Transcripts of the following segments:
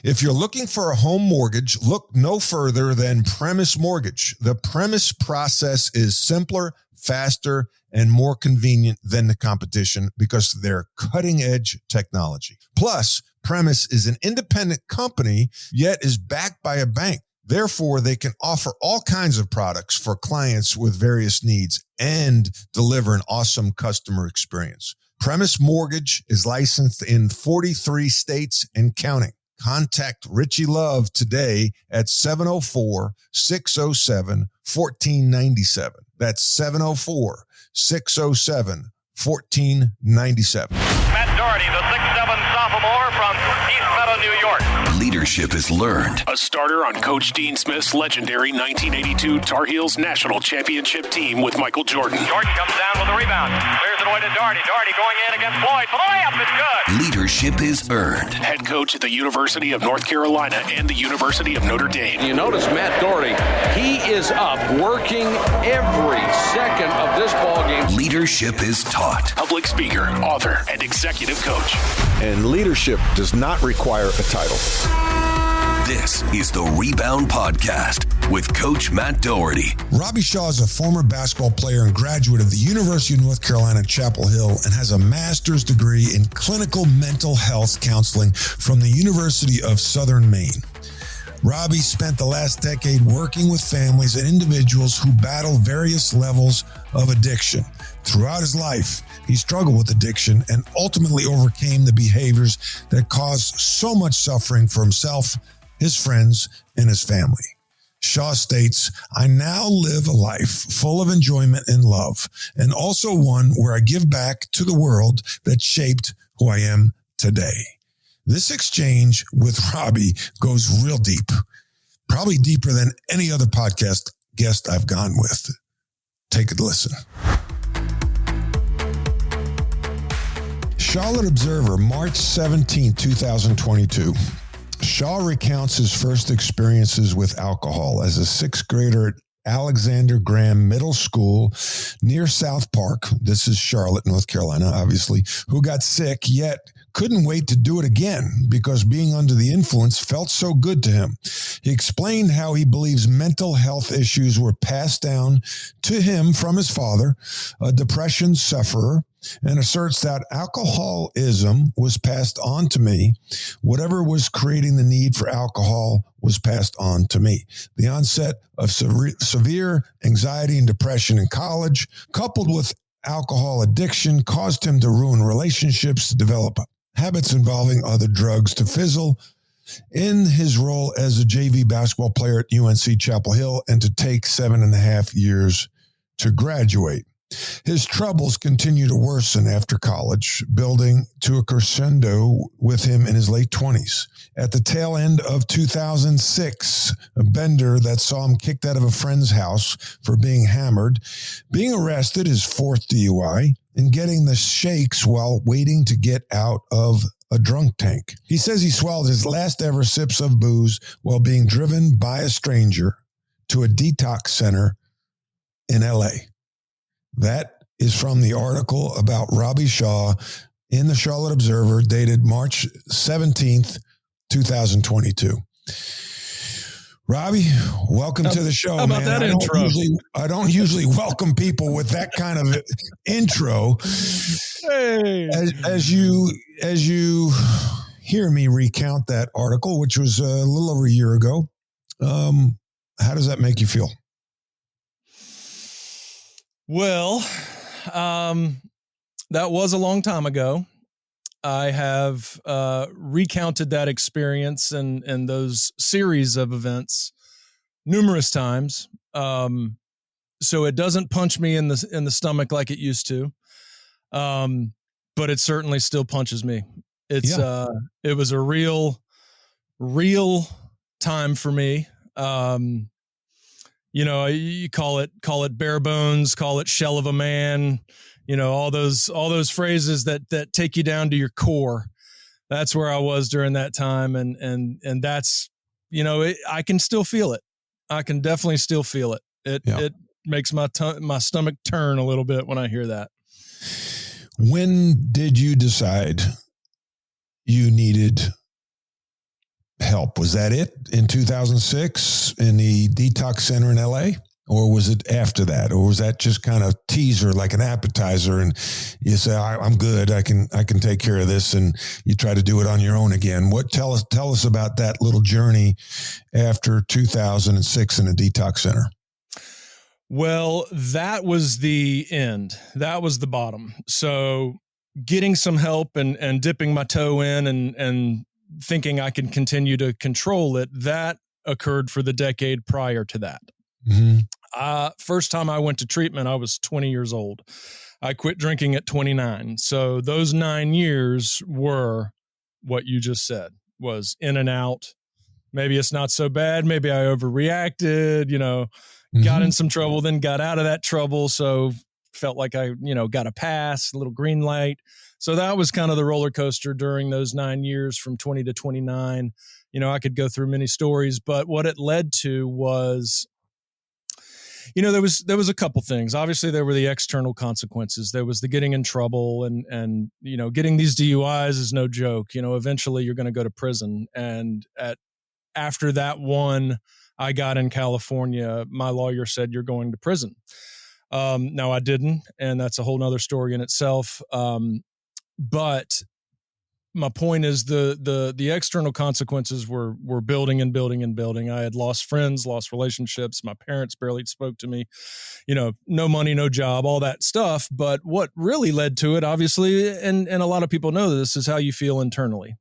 If you're looking for a home mortgage, look no further than Premise Mortgage. The Premise process is simpler, faster, and more convenient than the competition because of their cutting-edge technology. Plus, Premise is an independent company, yet is backed by a bank. Therefore, they can offer all kinds of products for clients with various needs and deliver an awesome customer experience. Premise Mortgage is licensed in 43 states and counting. Contact Richie Love today at 704-607-1497. That's 704-607-1497. Matt Doherty, the 6'7" sophomore from East Meadow, New York. Leadership is learned. A starter on Coach Dean Smith's legendary 1982 Tar Heels National Championship team with Michael Jordan. Jordan comes down with a rebound. Clears it away to Doherty. Doherty going in against Floyd. For the layup, it's good. Leadership is earned. Head coach at the University of North Carolina and the University of Notre Dame. You notice Matt Doherty, he is up working every second of this ball game. Leadership is taught. Public speaker, author, and executive coach. And leadership does not require a title. This is the Rebound Podcast with Coach Matt Doherty. Robbie Shaw is a former basketball player and graduate of the University of North Carolina, Chapel Hill, and has a master's degree in clinical mental health counseling from the University of Southern Maine. Robbie spent the last decade working with families and individuals who battle various levels of addiction. Throughout his life, he struggled with addiction and ultimately overcame the behaviors that caused so much suffering for himself, his friends, and his family. Shaw states, "I now live a life full of enjoyment and love, and also one where I give back to the world that shaped who I am today." This exchange with Robbie goes real deep, probably deeper than any other podcast guest I've gone with. Take a listen. Charlotte Observer, March 17, 2022. Shaw recounts his first experiences with alcohol as a sixth grader at Alexander Graham Middle School near South Park. This is Charlotte, North Carolina, obviously, who got sick, yet couldn't wait to do it again because being under the influence felt so good to him. He explained how he believes mental health issues were passed down to him from his father, a depression sufferer, and asserts that alcoholism was passed on to me. Whatever was creating the need for alcohol was passed on to me. The onset of severe anxiety and depression in college, coupled with alcohol addiction, caused him to ruin relationships, to develop habits involving other drugs, to fizzle in his role as a JV basketball player at UNC Chapel Hill, and to take 7.5 years to graduate. His troubles continue to worsen after college, building to a crescendo with him in his late 20s. At the tail end of 2006, a bender that saw him kicked out of a friend's house for being hammered, being arrested, his fourth DUI, and getting the shakes while waiting to get out of a drunk tank. He says he swallowed his last ever sips of booze while being driven by a stranger to a detox center in LA. That is from the article about Robbie Shaw in the Charlotte Observer, dated March 17th, 2022. Robbie, welcome to the show, how about man. that intro? I don't usually welcome people with that kind of intro. Hey. As you hear me recount that article, which was a little over a year ago, how does that make you feel? Well, that was a long time ago. I have recounted that experience and those series of events numerous times. So it doesn't punch me in the stomach like it used to. But it certainly still punches me. It was a real time for me. You call it bare bones, call it shell of a man, all those phrases that take you down to your core. That's where I was during that time. And that's, I can still feel it. I can definitely still feel it. It makes my stomach turn a little bit when I hear that. When did you decide you needed help? Was that it in 2006 in the detox center in LA? Or was it after that? Or was that just kind of teaser, like an appetizer? And you say, I'm good. I can take care of this. And you try to do it on your own again. Tell us about that little journey after 2006 in a detox center. Well, that was the end. That was the bottom. So getting some help and dipping my toe in and thinking I can continue to control it, that occurred for the decade prior to that. Mm-hmm. First time I went to treatment, I was 20 years old. I quit drinking at 29. So those 9 years were what you just said, was in and out. Maybe it's not so bad. Maybe I overreacted, got in some trouble, then got out of that trouble. So felt like I, got a pass, a little green light. So that was kind of the roller coaster during those 9 years from 20 to 29. I could go through many stories, but what it led to was, there was a couple things. Obviously, there were the external consequences. There was the getting in trouble and getting these DUIs is no joke. Eventually you're going to go to prison. And after that one I got in California, my lawyer said, you're going to prison. No, I didn't. And that's a whole nother story in itself. But my point is the external consequences were building and building and building. I had lost friends, lost relationships. My parents barely spoke to me, no money, no job, all that stuff. But what really led to it, obviously, and a lot of people know this, is how you feel internally.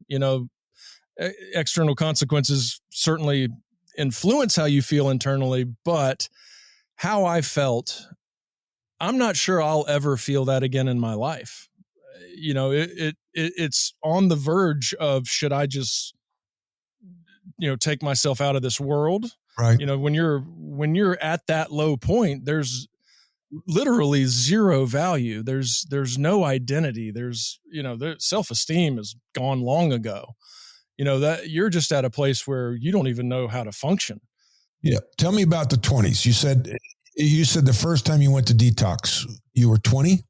External consequences certainly influence how you feel internally, but how I felt, I'm not sure I'll ever feel that again in my life. It's on the verge of, should I just, take myself out of this world? Right. When you're at that low point, there's literally zero value. There's no identity. The self-esteem is gone long ago. That you're just at a place where you don't even know how to function. Yeah. Tell me about the 20s. You said the first time you went to detox, you were 20?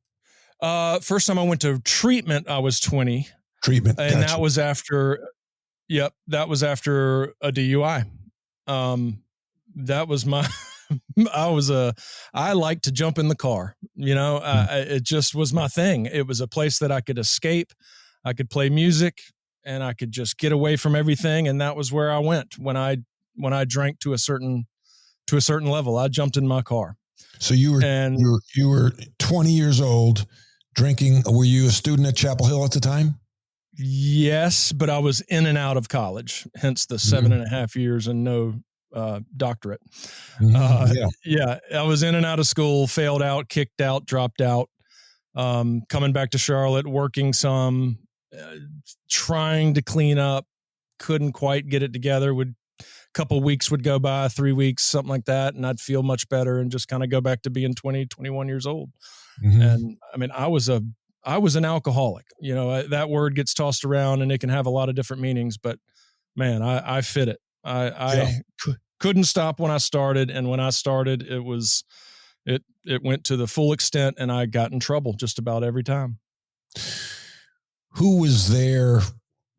First time I went to treatment, I was 20. Treatment. And that was after a DUI. That was I like to jump in the car, it just was my thing. It was a place that I could escape. I could play music and I could just get away from everything. And that was where I went when I drank to a certain level. I jumped in my car. So you were 20 years old drinking. Were you a student at Chapel Hill at the time? Yes, but I was in and out of college, hence the 7.5 years and no doctorate. Yeah, I was in and out of school, failed out, kicked out, dropped out, coming back to Charlotte, working some, trying to clean up, couldn't quite get it together. Couple weeks would go by, 3 weeks, something like that, and I'd feel much better and just kind of go back to being 20, 21 years old. And I mean, I was an alcoholic. That word gets tossed around and it can have a lot of different meanings, but man, I fit it. I couldn't stop when I started, and when I started, it went to the full extent, and I got in trouble just about every time. Who was there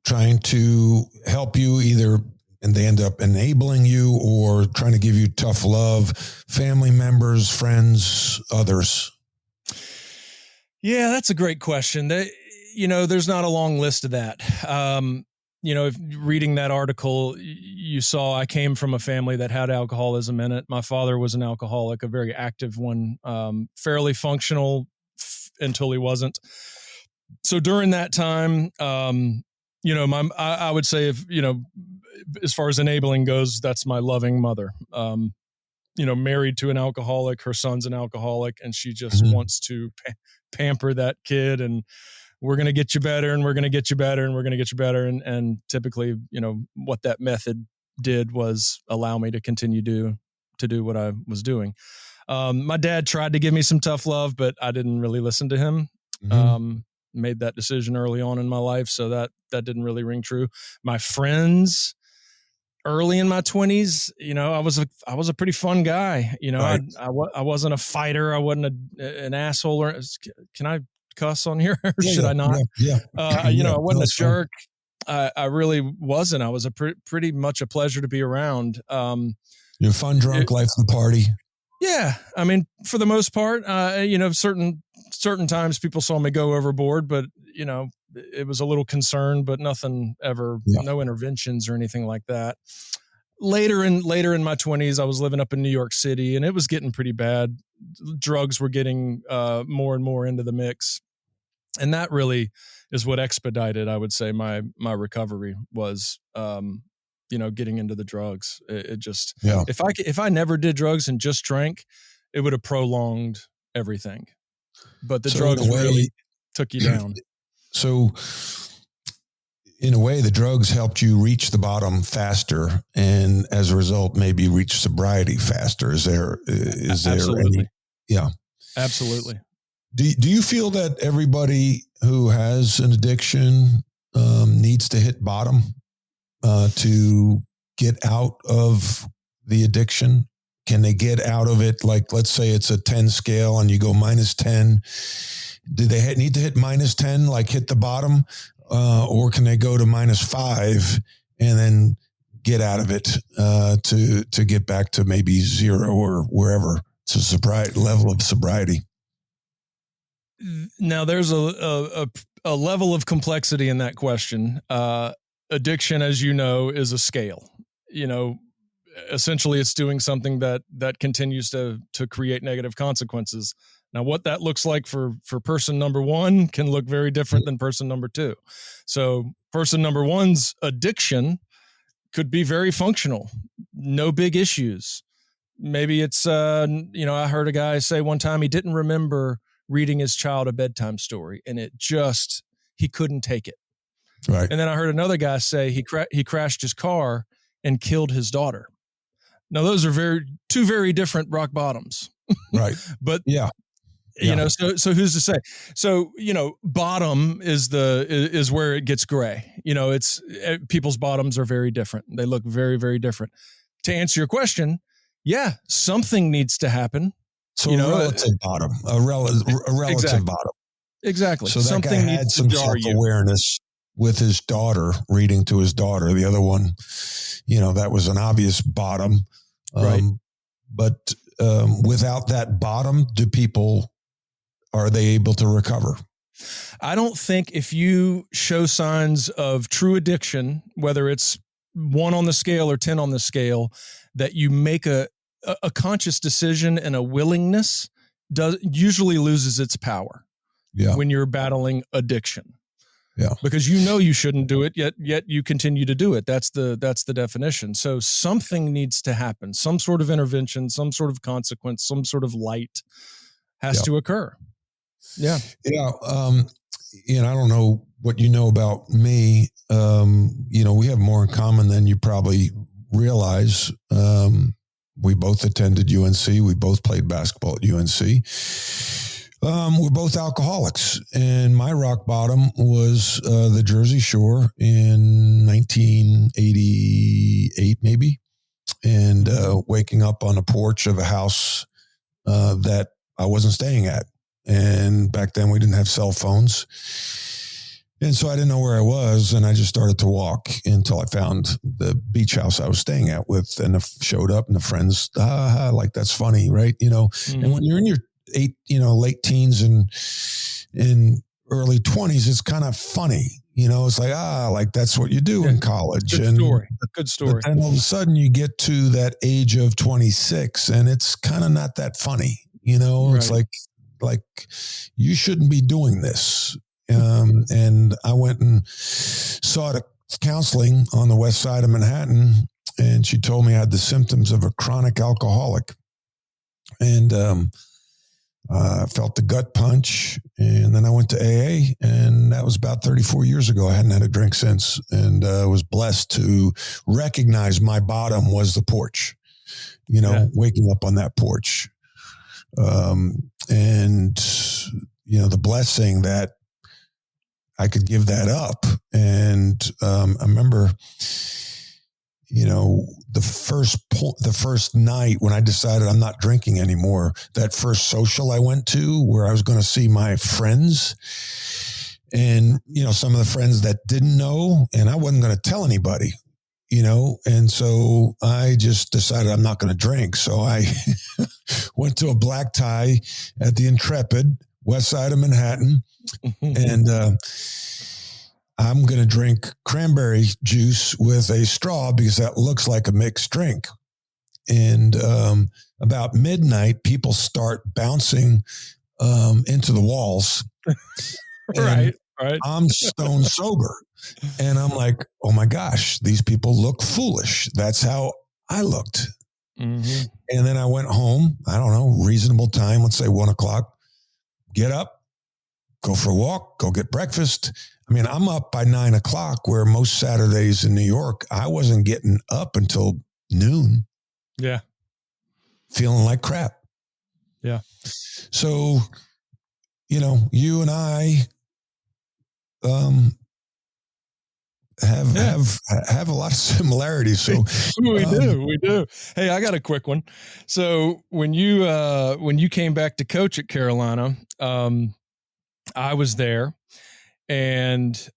trying to help you either? And they end up enabling you or trying to give you tough love, family members, friends, others? Yeah, that's a great question. There's not a long list of that. If reading that article, you saw I came from a family that had alcoholism in it. My father was an alcoholic, a very active one, fairly functional until he wasn't. So during that time, I would say as far as enabling goes, that's my loving mother, married to an alcoholic, her son's an alcoholic, and she just wants to pamper that kid. And we're going to get you better, and we're going to get you better, and we're going to get you better. And typically, what that method did was allow me to continue to do what I was doing. My dad tried to give me some tough love, but I didn't really listen to him. Made that decision early on in my life. So that didn't really ring true. My friends early in my 20s, I was a pretty fun guy. Right. I wasn't a fighter. I wasn't an asshole. Or can I cuss on here? Or should I not? Yeah. I wasn't a jerk. I really wasn't. I was pretty much a pleasure to be around. You're fun drunk, life of the party. Yeah. I mean, for the most part, certain times people saw me go overboard, but it was a little concern, but nothing ever, no interventions or anything like that. Later in my 20s, I was living up in New York City, and it was getting pretty bad. Drugs were getting more and more into the mix. And that really is what expedited, I would say, my recovery was, getting into the drugs. It just, if I never did drugs and just drank, it would have prolonged everything. But the drugs really took you down. So in a way, the drugs helped you reach the bottom faster, and as a result, maybe reach sobriety faster. Is there Absolutely. any? Yeah, absolutely. Do you feel that everybody who has an addiction needs to hit bottom to get out of the addiction? Can they get out of it? Like, let's say it's a 10 scale and you go -10. Do they need to hit -10, like hit the bottom? Or can they go to -5 and then get out of it to get back to maybe 0 or wherever? It's a sobriety level of sobriety. Now, there's a level of complexity in that question. Addiction, as you know, is a scale. Essentially, it's doing something that continues to create negative consequences. Now, what that looks like for person number one can look very different than person number two. So person number one's addiction could be very functional, no big issues. Maybe it's, I heard a guy say one time he didn't remember reading his child a bedtime story, and he couldn't take it. Right. And then I heard another guy say he crashed his car and killed his daughter. Now, those are two very different rock bottoms. Right. But yeah. So who's to say? So, bottom is where it gets gray. It's people's bottoms are very different. They look very, very different. To answer your question, yeah, something needs to happen. So a relative bottom, a relative exactly. bottom. Exactly. So that something guy had some self-awareness with his daughter, reading to his daughter. The other one, that was an obvious bottom. Right. But without that bottom, are they able to recover? I don't think if you show signs of true addiction, whether it's 1 on the scale or 10 on the scale, that you make a conscious decision and a willingness usually loses its power when you're battling addiction. Yeah. Because you shouldn't do it, yet you continue to do it. That's the definition. So something needs to happen, some sort of intervention, some sort of consequence, some sort of light has to occur. Yeah. Yeah. I don't know what you know about me. We have more in common than you probably realize. We both attended UNC. We both played basketball at UNC. We're both alcoholics, and my rock bottom was the Jersey Shore in 1988, maybe, and waking up on a porch of a house that I wasn't staying at. And back then we didn't have cell phones. And so I didn't know where I was, and I just started to walk until I found the beach house I was staying at with, and showed up, and the friends, like, that's funny, right? Mm-hmm. And when you're in your late teens and early 20s, it's kind of funny. It's like, that's what you do in college. Good story. But then all of a sudden you get to that age of 26, and it's kind of not that funny. Right. It's like you shouldn't be doing this. And I went and sought counseling on the west side of Manhattan, and she told me I had the symptoms of a chronic alcoholic. And I felt the gut punch, and then I went to AA, and that was about 34 years ago. I hadn't had a drink since, and I was blessed to recognize my bottom was the porch, waking up on that porch. And the blessing that I could give that up. And I remember, the first night when I decided I'm not drinking anymore, that first social I went to where I was going to see my friends, and, some of the friends that didn't know, and I wasn't going to tell anybody, and so I just decided I'm not going to drink. So I went to a black tie at the Intrepid, west side of Manhattan, and I'm going to drink cranberry juice with a straw because that looks like a mixed drink. And about midnight, people start bouncing into the walls. Right. I'm stone sober. And I'm like, oh my gosh, these people look foolish. That's how I looked. Mm-hmm. And then I went home, I don't know, reasonable time, let's say 1:00, get up, go for a walk, go get breakfast. I mean, I'm up by 9:00, where most Saturdays in New York, I wasn't getting up until noon. Yeah. Feeling like crap. Yeah. So, you and I have a lot of similarities. So we do. Hey, I got a quick one. So when you came back to coach at Carolina, I was there. And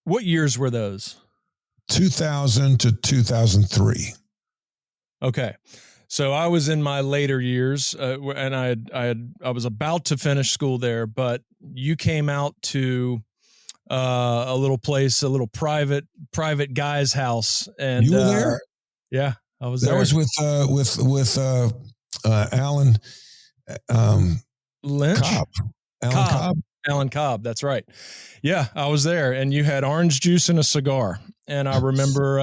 what years were those? 2000 to 2003. Okay. So I was in my later years, and I was about to finish school there, but you came out to a little place, a little private guy's house, and you were there. Yeah, I was there. That was with Alan Lynch, Cobb. Alan Cobb. That's right. Yeah, I was there, and you had orange juice and a cigar, and I remember.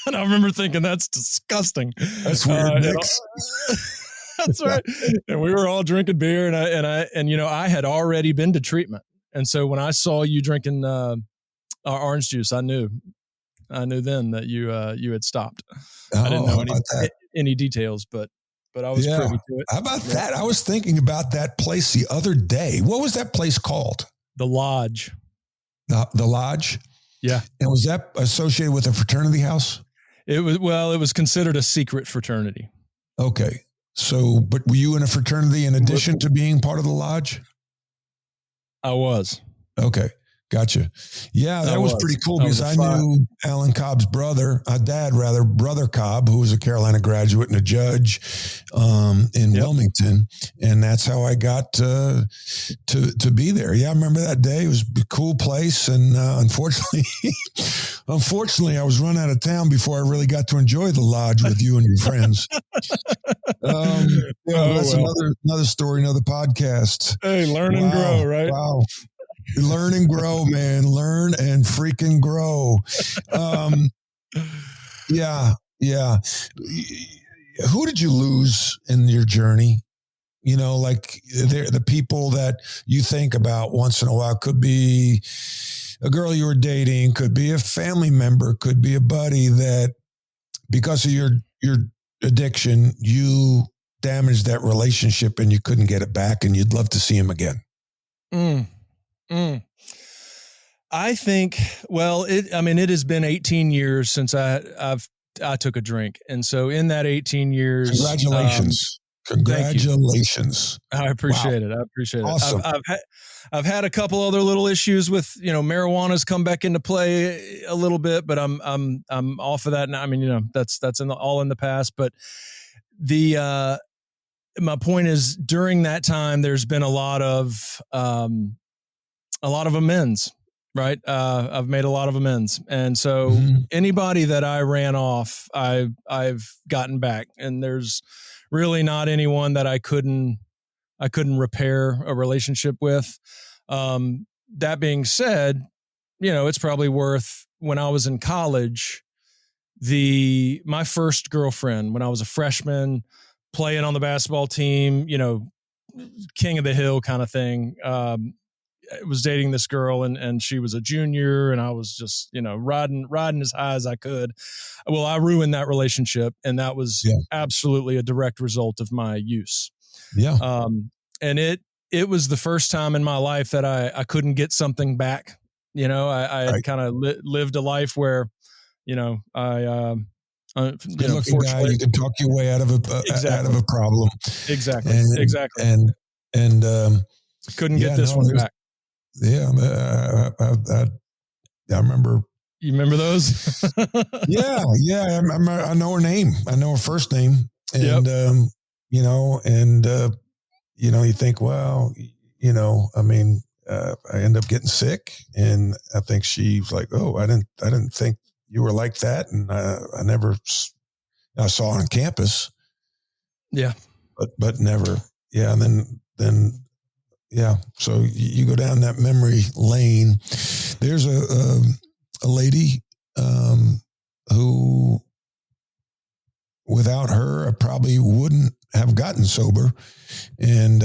And I remember thinking, that's disgusting. That's weird. That's right. And we were all drinking beer, and I had already been to treatment. And so when I saw you drinking orange juice, I knew then that you had stopped. I didn't know any details, but I was privy to it. How about that? I was thinking about that place the other day. What was that place called? The Lodge. The Lodge? Yeah. And was that associated with a fraternity house? It was considered a secret fraternity. Okay. So, but were you in a fraternity in addition to being part of the Lodge? I was. Okay. Gotcha. Yeah, that was pretty cool because I knew Alan Cobb's brother Cobb, who was a Carolina graduate and a judge in Wilmington. And that's how I got to be there. Yeah, I remember that day. It was a cool place. And unfortunately, I was run out of town before I really got to enjoy the Lodge with you and your friends. That's another story, another podcast. Hey, learn and grow, right? Wow. Learn and grow, man. Learn and freaking grow. Yeah. Who did you lose in your journey? Like the people that you think about once in a while. Could be a girl you were dating, could be a family member, could be a buddy that because of your addiction, you damaged that relationship and you couldn't get it back and you'd love to see him again. I think, it has been 18 years since I took a drink. And so in that 18 years, congratulations. I appreciate it. I appreciate awesome. it. I've had a couple other little issues with, marijuana's come back into play a little bit, but I'm off of that now. I mean, that's all in the past, but my point is during that time, there's been a lot of amends, right? I've made a lot of amends. And so anybody that I ran off, I've gotten back, and there's really not anyone that I couldn't repair a relationship with. That being said, it's probably worth, when I was in college, my first girlfriend, when I was a freshman playing on the basketball team, king of the hill kind of thing. I was dating this girl and she was a junior and I was just, riding as high as I could. Well, I ruined that relationship, and that was absolutely a direct result of my use. Yeah. And it was the first time in my life that I couldn't get something back. I had kind of lived a life where, good-looking guy, you can talk your way out of a problem. Exactly. And couldn't get this one back. Yeah. I remember. You remember those? Yeah. I know her name. I know her first name. And, you think, well, I end up getting sick, and I think she's like, "Oh, I didn't think you were like that," and I saw it on campus, yeah, but never, yeah. And then, yeah. So you go down that memory lane. There's a lady who, without her, I probably wouldn't have gotten sober, and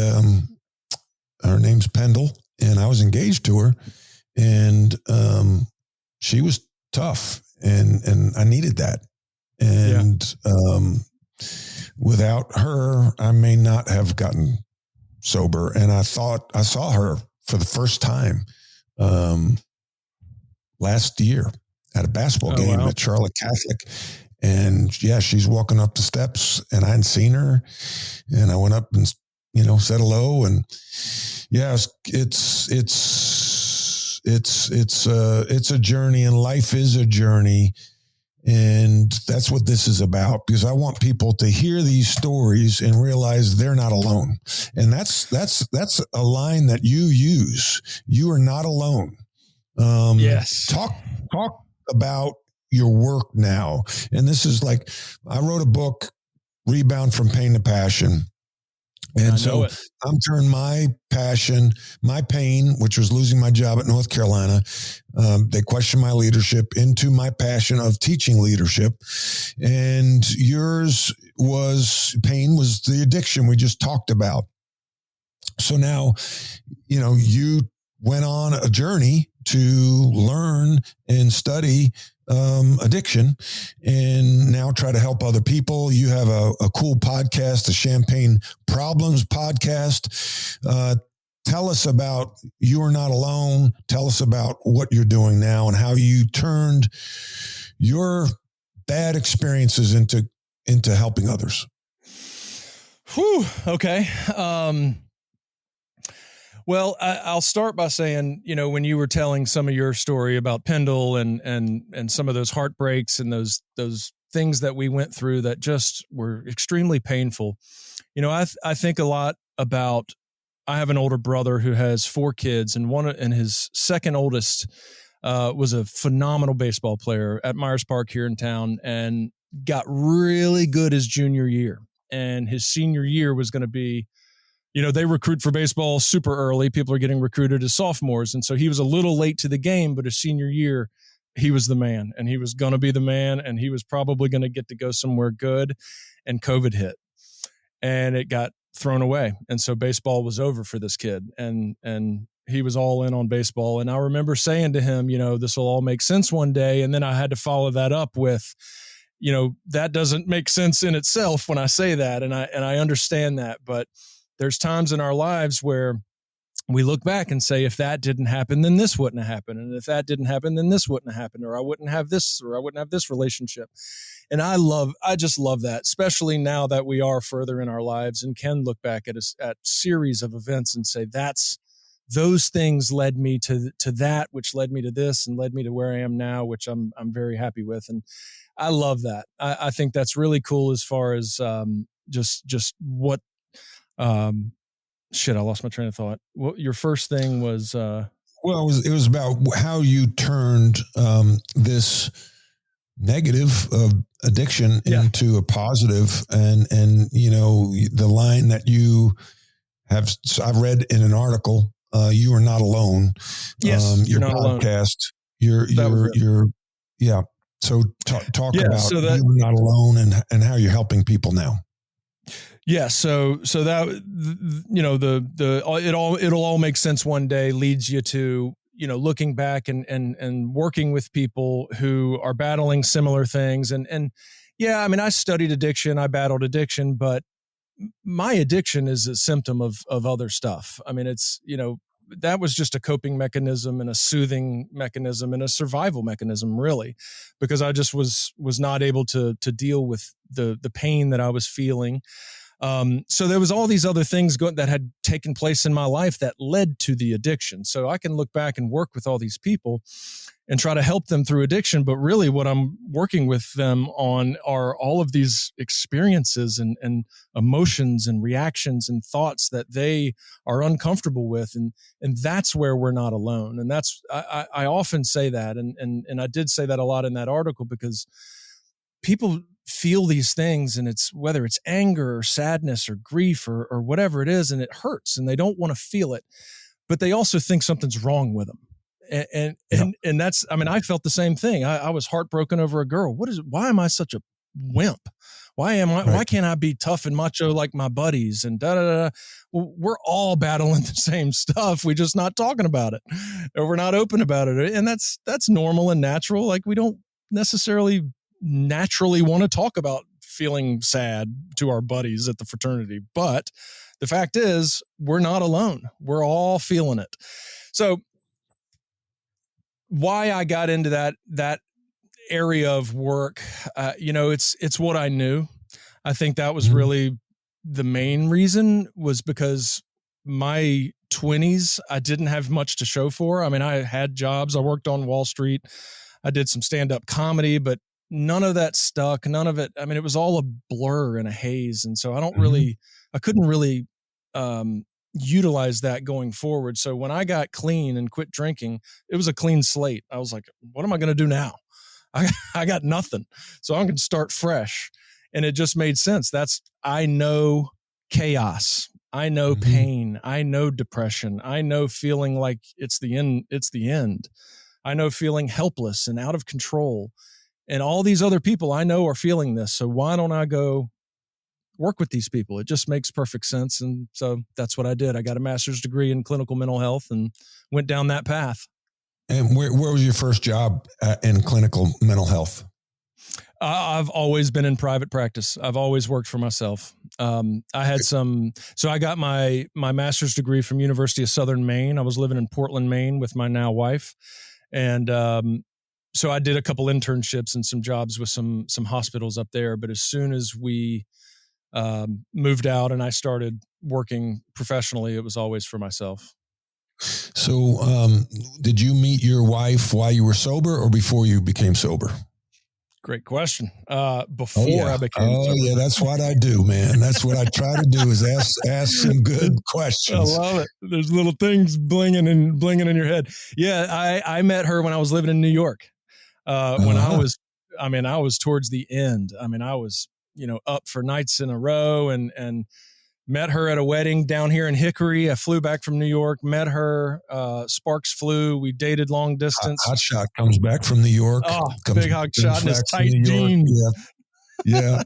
her name's Pendle. And I was engaged to her, and she was tough, and I needed that. And without her, I may not have gotten sober. And I thought I saw her for the first time last year at a basketball game at Charlotte Catholic. And yeah, she's walking up the steps, and I hadn't seen her. And I went up and said hello, and yeah, it's a journey, and life is a journey, and that's what this is about. Because I want people to hear these stories and realize they're not alone, and that's a line that you use. You are not alone. Yes. Talk about your work now, and this is like, I wrote a book, Rebound from Pain to Passion. And so I'm turning my passion, my pain, which was losing my job at North Carolina. They questioned my leadership, into my passion of teaching leadership. And yours pain was the addiction we just talked about. So now, you went on a journey to learn and study addiction, and now try to help other people. You have a cool podcast, the Champagne Problems podcast. Tell us about You Are Not Alone. Tell us about what you're doing now and how you turned your bad experiences into helping others. Whew. Okay. Well, I'll start by saying, when you were telling some of your story about Pendle and some of those heartbreaks and those things that we went through that just were extremely painful, I think a lot about, I have an older brother who has 4 kids, and his second oldest was a phenomenal baseball player at Myers Park here in town, and got really good his junior year. And his senior year was going to be, they recruit for baseball super early. People are getting recruited as sophomores. And so he was a little late to the game, but his senior year, he was the man, and he was going to be the man, and he was probably going to get to go somewhere good. And COVID hit, and it got thrown away. And so baseball was over for this kid, and he was all in on baseball. And I remember saying to him, this will all make sense one day. And then I had to follow that up with, that doesn't make sense in itself when I say that. And I understand that, but there's times in our lives where we look back and say, if that didn't happen, then this wouldn't have happened. And if that didn't happen, then this wouldn't have happened, or I wouldn't have this, or I wouldn't have this relationship. And I just love that, especially now that we are further in our lives and can look back at series of events and say, those things led me to that, which led me to this, and led me to where I am now, which I'm very happy with. And I love that. I think that's really cool as far as just what, I lost my train of thought. What your first thing was? Well, it was about how you turned this negative addiction into a positive, and the line that you have, I've read in an article, You Are Not Alone. Yes, your podcast. Yeah. So talk about so that, You Are Not Alone and how you're helping people now. Yeah. So that, it'll all make sense one day, leads you to, looking back and working with people who are battling similar things. And yeah, I mean, I studied addiction, I battled addiction, but my addiction is a symptom of other stuff. I mean, it's, that was just a coping mechanism and a soothing mechanism and a survival mechanism, really, because I just was not able to deal with the pain that I was feeling. So there was all these other things that had taken place in my life that led to the addiction. So I can look back and work with all these people and try to help them through addiction. But really what I'm working with them on are all of these experiences and emotions and reactions and thoughts that they are uncomfortable with. And that's where we're not alone. And that's, I often say that. And I did say that a lot in that article, because people feel these things, and it's whether it's anger or sadness or grief or whatever it is, and it hurts and they don't want to feel it, but they also think something's wrong with them. And that's, I mean, I felt the same thing. I was heartbroken over a girl. Why am I such a wimp? Why can't I be tough and macho like my buddies and da da da? Well, we're all battling the same stuff. We're just not talking about it, or we're not open about it. And that's normal and natural. Like, we don't necessarily naturally want to talk about feeling sad to our buddies at the fraternity. But the fact is, we're not alone. We're all feeling it. So why I got into that area of work, it's what I knew. I think that was really the main reason, was because my 20s, I didn't have much to show for. I mean, I had jobs. I worked on Wall Street. I did some stand-up comedy, but none of that stuck. None of it. I mean, it was all a blur and a haze. And so I couldn't really utilize that going forward. So when I got clean and quit drinking, it was a clean slate. I was like, what am I going to do now? I got nothing. So I'm going to start fresh. And it just made sense. I know chaos. I know pain. I know depression. I know feeling like it's the end. I know feeling helpless and out of control. And all these other people I know are feeling this. So why don't I go work with these people? It just makes perfect sense. And so that's what I did. I got a master's degree in clinical mental health and went down that path. And where was your first job in clinical mental health? I've always been in private practice. I've always worked for myself. I got my master's degree from University of Southern Maine. I was living in Portland, Maine with my now wife. And, so I did a couple internships and some jobs with some hospitals up there. But as soon as we moved out and I started working professionally, it was always for myself. So did you meet your wife while you were sober or before you became sober? Great question. Before I became sober. Yeah, that's what I do, man. That's what I try to do, is ask some good questions. I love it. There's little things blinging in your head. Yeah, I met her when I was living in New York. When I was towards the end. I mean, I was, up for nights in a row and met her at a wedding down here in Hickory. I flew back from New York, met her, sparks flew. We dated long distance. Hot shot comes back from New York. Oh, big hot shot in his tight jeans. Yeah.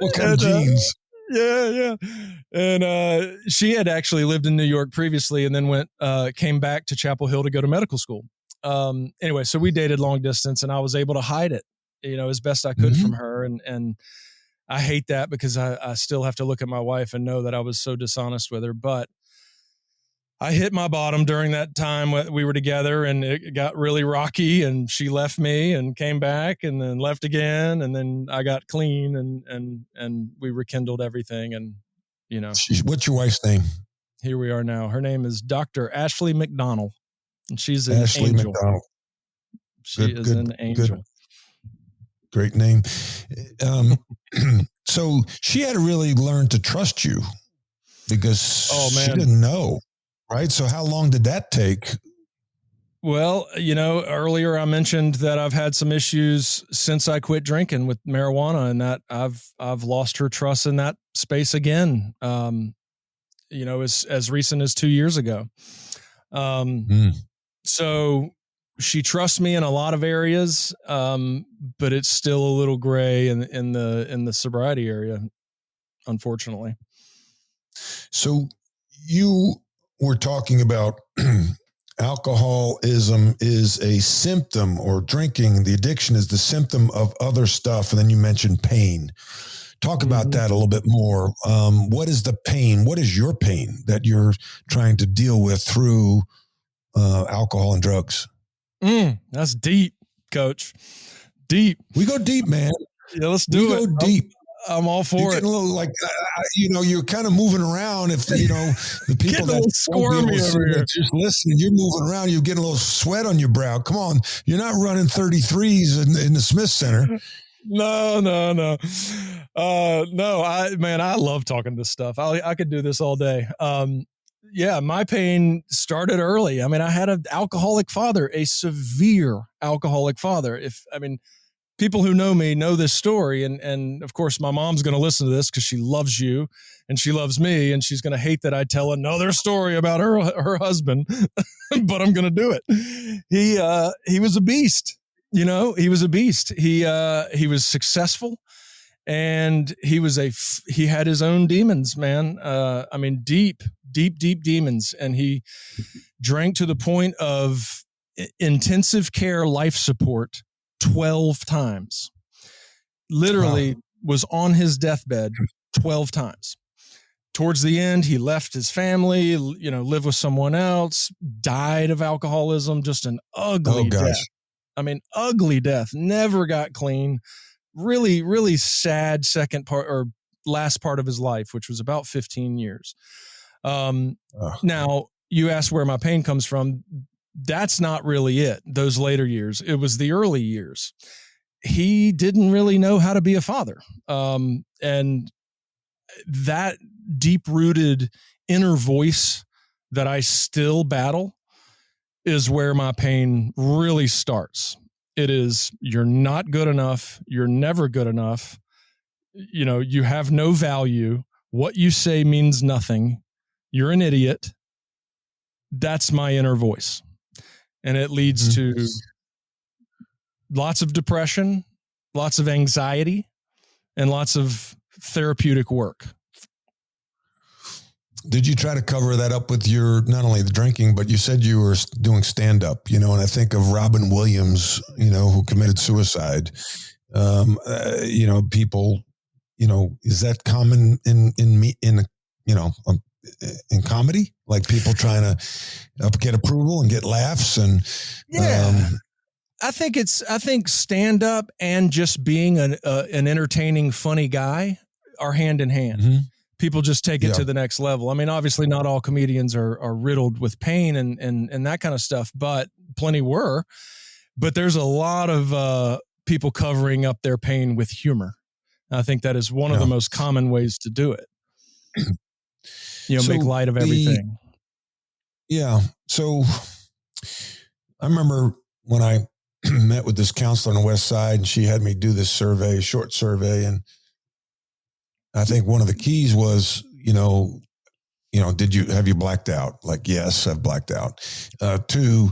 What kind of jeans? Yeah. And she had actually lived in New York previously and then came back to Chapel Hill to go to medical school. Anyway, so we dated long distance and I was able to hide it, as best I could from her. And I hate that because I still have to look at my wife and know that I was so dishonest with her, but I hit my bottom during that time we were together and it got really rocky and she left me and came back and then left again. And then I got clean and we rekindled everything. And, what's your wife's name? Here we are now. Her name is Dr. Ashley McDonald. And she's an Ashley angel. McDonald. She is an angel. Good. Great name. So she had to really learn to trust you because she didn't know, right? So how long did that take? Well, earlier I mentioned that I've had some issues since I quit drinking with marijuana, and that I've lost her trust in that space again. As recent as 2 years ago. So she trusts me in a lot of areas, but it's still a little gray in the sobriety area, unfortunately. So you were talking about alcoholism is a symptom, or drinking, the addiction is the symptom of other stuff. And then you mentioned pain. Talk about that a little bit more. What is the pain? What is your pain that you're trying to deal with through alcohol and drugs? That's deep, Coach. Deep. We go deep, man. Yeah, let's do it. We go deep. I'm all for you're it. getting a little like, you're kind of moving around. If, the people that squirmy over here. just listening, you're moving around, you're getting a little sweat on your brow. Come on. You're not running 33s in the Smith Center. No. No, I love talking this stuff. I could do this all day. Yeah, my pain started early. I mean, I had an alcoholic father, a severe alcoholic father. People who know me know this story. And of course, my mom's going to listen to this because she loves you and she loves me. And she's going to hate that I tell another story about her husband, but I'm going to do it. He was a beast. He was a beast. He was successful, and he had his own demons, man. Deep demons. And he drank to the point of intensive care life support 12 times. Literally was on his deathbed 12 times. Towards the end, he left his family, lived with someone else, died of alcoholism, just an ugly death. Ugly death, never got clean. Really, really sad second part or last part of his life, which was about 15 years. Now, you asked where my pain comes from. That's not really it. Those later years, it was the early years. He didn't really know how to be a father. And that deep-rooted inner voice that I still battle is where my pain really starts. It is, you're not good enough. You're never good enough. You have no value. What you say means nothing. You're an idiot. That's my inner voice. And it leads to lots of depression, lots of anxiety, and lots of therapeutic work. Did you try to cover that up with not only the drinking, but you said you were doing stand-up, and I think of Robin Williams, who committed suicide. People, is that common in comedy? Like people trying to get approval and get laughs and I think stand-up and just being an entertaining, funny guy are hand in hand. Mm-hmm. People just take it to the next level. Obviously not all comedians are riddled with pain and that kind of stuff, but plenty were. But there's a lot of people covering up their pain with humor. I think that is one of the most common ways to do it. Make light of everything. So I remember when I met with this counselor on the West Side, and she had me do this survey, short survey. And I think one of the keys was, have you blacked out? Like, yes, I've blacked out. 2,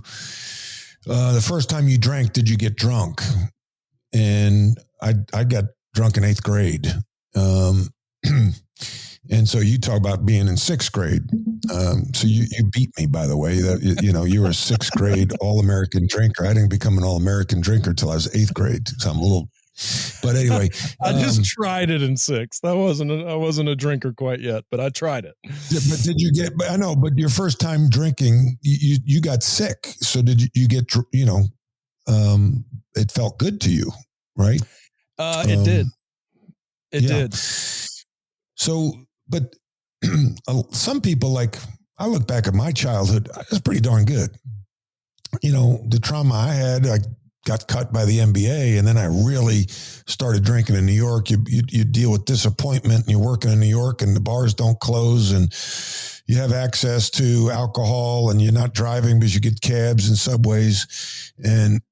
the first time you drank, did you get drunk? And I got drunk in 8th grade. And so you talk about being in 6th grade. So you beat me, by the way. That you were a 6th grade All-American drinker. I didn't become an All-American drinker till I was 8th grade. So I'm a little. But anyway, I just tried it in 6th. I wasn't a drinker quite yet, but I tried it. But did you get? I know, but your first time drinking, you got sick. So did you get? It felt good to you, right? It did. It did. So, but some people, like, I look back at my childhood, it was pretty darn good. The trauma I had, I got cut by the NBA, and then I really started drinking in New York. You deal with disappointment, and you're working in New York, and the bars don't close, and you have access to alcohol, and you're not driving because you get cabs and subways. And,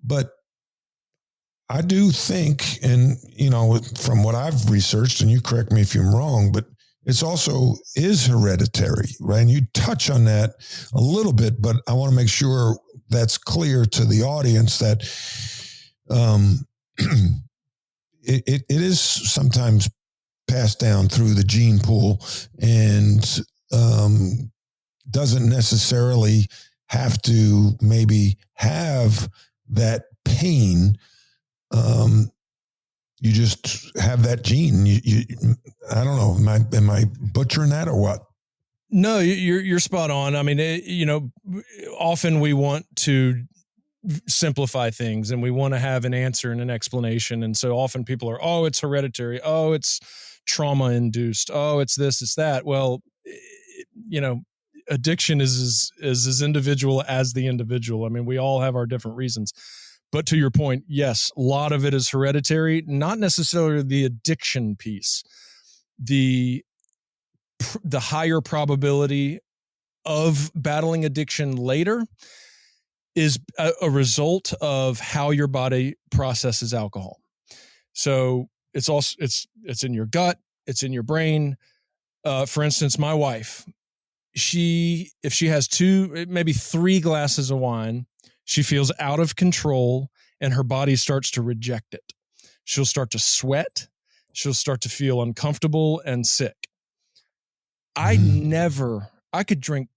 but I do think, and, from what I've researched, and you correct me if I'm wrong, but it's also is hereditary, right? And you touch on that a little bit, but I want to make sure that's clear to the audience that it is sometimes passed down through the gene pool and doesn't necessarily have to maybe have that pain. You just have that gene. You I don't know. Am I butchering that or what? No, you're spot on. Often we want to simplify things and we want to have an answer and an explanation. And so often people are, oh, it's hereditary. Oh, it's trauma induced. Oh, it's this, it's that. Well, addiction is as individual as the individual. I mean, we all have our different reasons. But to your point, yes, a lot of it is hereditary, not necessarily the addiction piece. The higher probability of battling addiction later is a result of how your body processes alcohol. So it's also it's in your gut, it's in your brain. For instance, my wife, if she has 2, maybe 3 glasses of wine, she feels out of control and her body starts to reject it. She'll start to sweat. She'll start to feel uncomfortable and sick. I could drink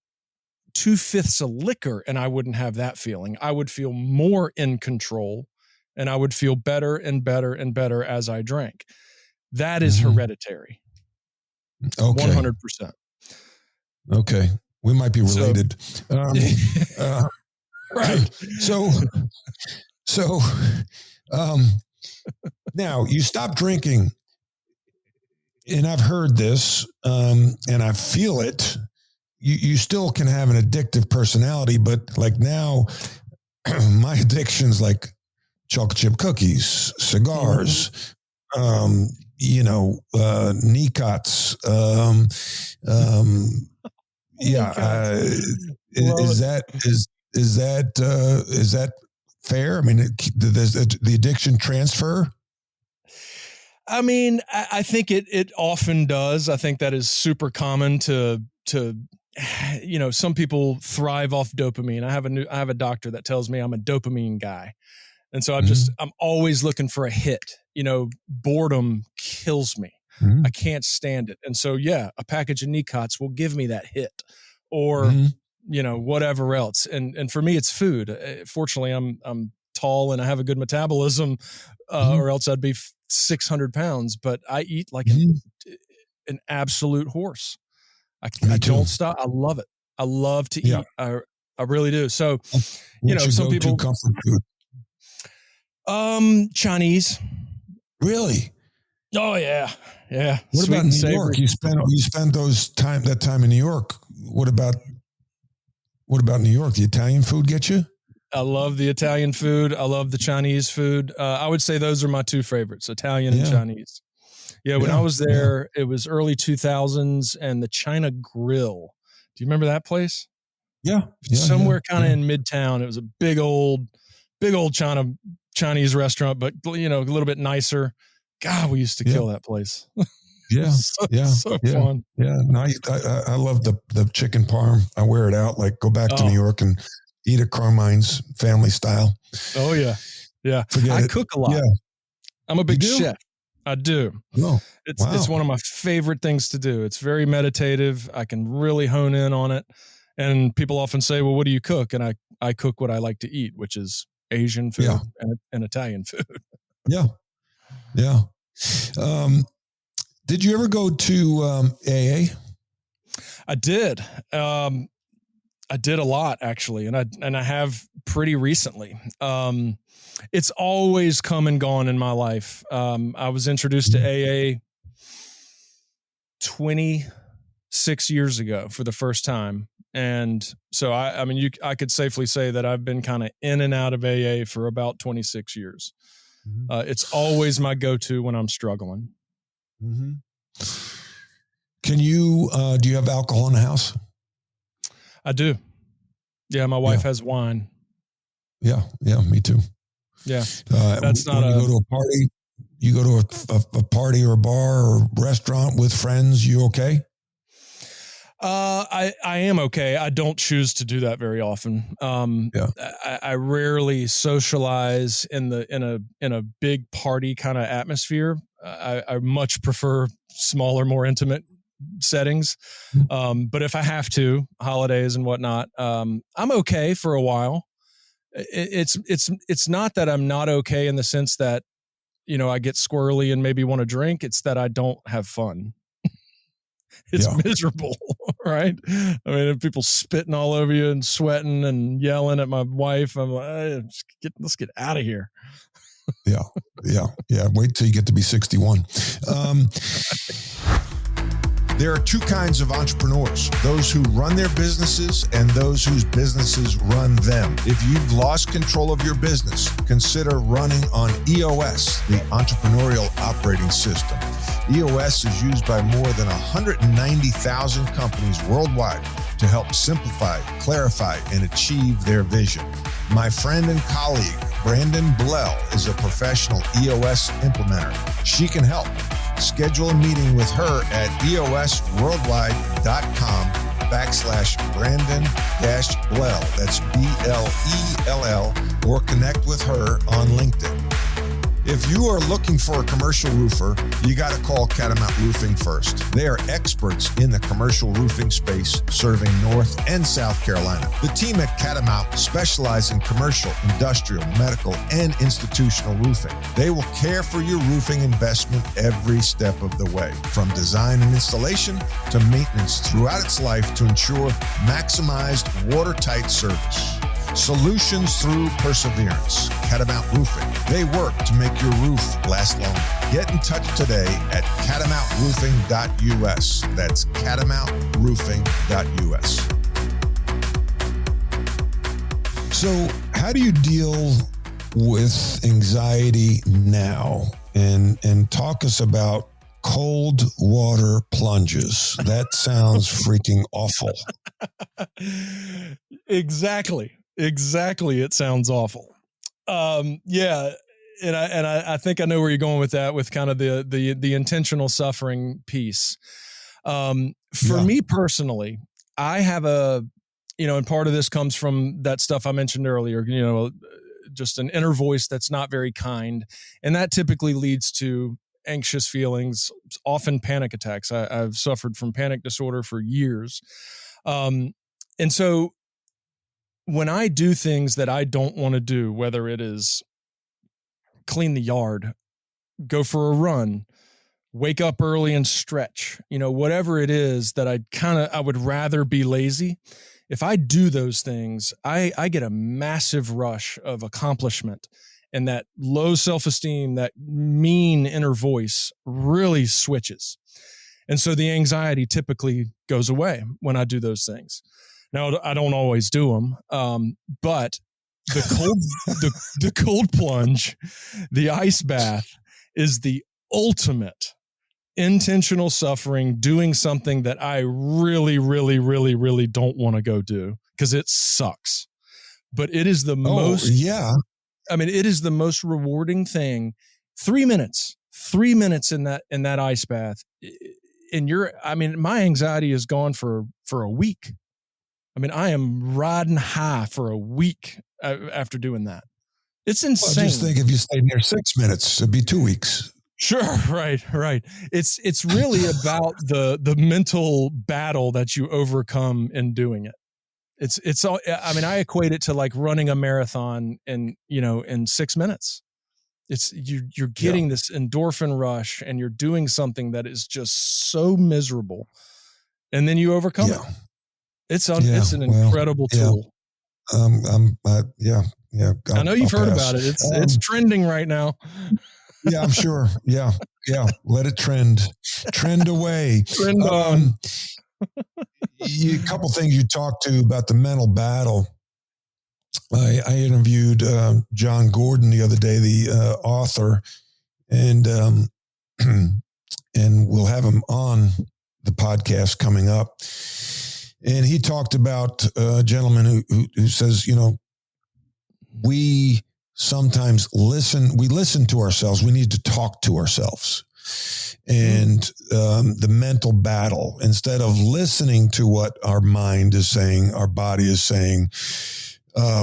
2/5 of liquor and I wouldn't have that feeling. I would feel more in control and I would feel better and better and better as I drank. That is hereditary. Okay. 100%. Okay. We might be related. Right. So now you stop drinking, and I've heard this, and I feel it. You still can have an addictive personality, but like now, my addiction's like chocolate chip cookies, cigars, Nicots. Is that fair? I mean, does the addiction transfer? I mean, I think it often does. I think that is super common to some people thrive off dopamine. I have a doctor that tells me I'm a dopamine guy. And so I'm always looking for a hit. Boredom kills me. I can't stand it. And so, a package of Nicots will give me that hit or, whatever else. And for me, it's food. Fortunately, I'm tall and I have a good metabolism, or else I'd be 600 pounds, but I eat like an absolute horse. I don't stop. I love it. I love to eat. I really do. So, some people comfort food. Chinese. Really? Oh yeah. Yeah. What Sweet about and New savory. York? You spent that time in New York. What about New York? The Italian food get you? I love the Italian food. I love the Chinese food. I would say those are my 2 favorites, Italian and Chinese. Yeah. When I was there, it was early 2000s and the China Grill. Do you remember that place? Yeah. Somewhere kind of in Midtown. It was a big old Chinese restaurant, but a little bit nicer. God, we used to kill that place. Yeah. So fun. Yeah. No, I love the chicken parm. I wear it out, like go back to New York and eat at Carmine's family style. Oh yeah. Yeah. I cook a lot. Yeah. I'm a big chef. I do. Oh, it's one of my favorite things to do. It's very meditative. I can really hone in on it. And people often say, well, what do you cook? And I cook what I like to eat, which is Asian food and Italian food. Yeah. Yeah. Did you ever go to AA? I did. I did a lot actually. And I have pretty recently. It's always come and gone in my life. I was introduced to AA 26 years ago for the first time. And so I could safely say that I've been kind of in and out of AA for about 26 years. It's always my go-to when I'm struggling. Mm-hmm. Can you, do you have alcohol in the house? I do. Yeah. My wife has wine. Yeah. Yeah. Me too. Yeah. That's not you go to a party, you go to a party or a bar or restaurant with friends. You okay? I am okay. I don't choose to do that very often. I rarely socialize in a big party kind of atmosphere. I much prefer smaller, more intimate settings. But if I have to, holidays and whatnot, I'm okay for a while. It's not that I'm not okay in the sense that, I get squirrely and maybe want to drink. It's that I don't have fun. It's miserable, right? I mean, if people spitting all over you and sweating and yelling at my wife, I'm like, let's get out of here. Yeah. Wait till you get to be 61. There are two kinds of entrepreneurs, those who run their businesses and those whose businesses run them. If you've lost control of your business, consider running on EOS, the Entrepreneurial Operating System. EOS is used by more than 190,000 companies worldwide to help simplify, clarify, and achieve their vision. My friend and colleague, Brandon Blell, is a professional EOS implementer. She can help. Schedule a meeting with her at eosworldwide.com/Brandon-Blell. That's BLELL, or connect with her on LinkedIn. If you are looking for a commercial roofer, you got to call Catamount Roofing first. They are experts in the commercial roofing space, serving North and South Carolina. The team at Catamount specialize in commercial, industrial, medical, and institutional roofing. They will care for your roofing investment every step of the way, from design and installation to maintenance throughout its life to ensure maximized watertight service. Solutions through perseverance. Catamount Roofing. They work to make your roof last longer. Get in touch today at catamountroofing.us. That's catamountroofing.us. So, how do you deal with anxiety now? And talk us about cold water plunges. That sounds freaking awful. Exactly. It sounds awful. Yeah. And I think I know where you're going with that, with kind of the intentional suffering piece. For me personally, I have and part of this comes from that stuff I mentioned earlier, just an inner voice that's not very kind. And that typically leads to anxious feelings, often panic attacks. I've suffered from panic disorder for years. And so when I do things that I don't want to do, whether it is clean the yard, go for a run, wake up early and stretch, whatever it is that I would rather be lazy. If I do those things, I get a massive rush of accomplishment, and that low self-esteem, that mean inner voice really switches. And so the anxiety typically goes away when I do those things. Now, I don't always do them, but the cold plunge, the ice bath is the ultimate intentional suffering, doing something that I really, really, really, really don't want to go do because it sucks. But it is the most, it is the most rewarding thing. 3 minutes in that ice bath. And my anxiety is gone for a week. I am riding high for a week after doing that. It's insane. Well, just think if you stayed near 6 minutes, it'd be 2 weeks. Sure. Right. It's really about the mental battle that you overcome in doing it. It's all, I equate it to like running a marathon in 6 minutes. It's you're getting this endorphin rush and you're doing something that is just so miserable, and then you overcome it. It's an incredible tool. I know you've heard about it. It's trending right now. Yeah, I'm sure. Yeah. Let it trend away. Trend on. A couple things you talked to about the mental battle. I interviewed John Gordon the other day, the author, and we'll have him on the podcast coming up. And he talked about a gentleman who says, we sometimes listen to ourselves. We need to talk to ourselves. And the mental battle, instead of listening to what our mind is saying, our body is saying,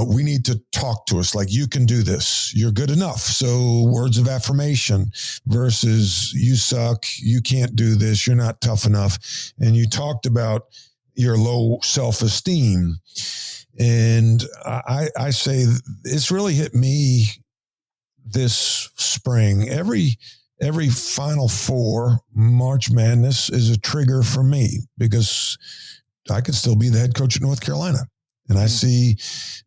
we need to talk to us like, you can do this. You're good enough. So words of affirmation versus you suck. You can't do this. You're not tough enough. And you talked about your low self-esteem. And I say it's really hit me this spring. Every every Final Four, March Madness is a trigger for me because I could still be the head coach at North Carolina. And I see